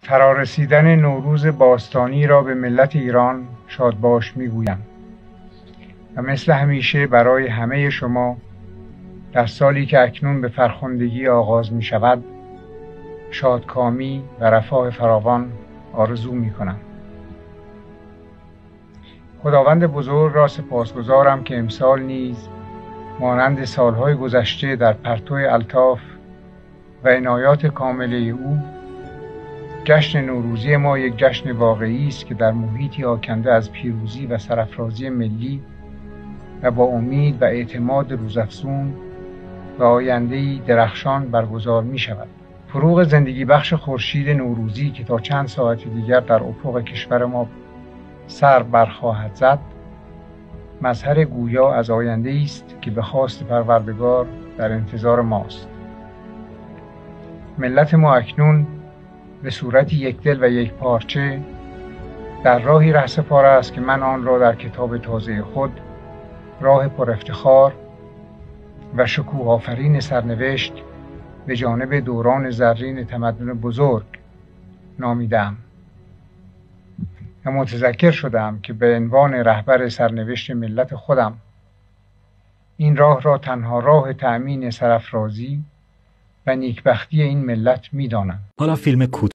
فرارسیدن نوروز باستانی را به ملت ایران شادباش میگویم و مثل همیشه برای همه شما در سالی که اکنون به فرخندگی آغاز می شود شادکامی و رفاه فراوان آرزو می کنم. خداوند بزرگ را سپاسگزارم که امسال نیز مانند سالهای گذشته در پرتو الطاف و عنایات کامله او جشن نوروزی ما یک جشن واقعی است که در محیطی آکنده از پیروزی و سرافرازی ملی و با امید و اعتماد روزافزون و آینده‌ای درخشان برگزار می شود. فروغ زندگی بخش خورشید نوروزی که تا چند ساعت دیگر در افق کشور ما سر برخواهد زد مظهر گویا از آینده‌ای است که به خواست پروردگار در انتظار ماست. ملت ما اکنون به صورت یکدل و یک پارچه در راهی رهسپار است که من آن را در کتاب تازه خود راه پر افتخار و شکوه آفرین سرنوشت به جانب دوران زرین تمدن بزرگ نامیدم و متذکر شدم که به عنوان رهبر سرنوشت ملت خودم این راه را تنها راه تأمین سرافرازی و نیکبختی این ملت می‌دانم. حالا فیلم کوتاه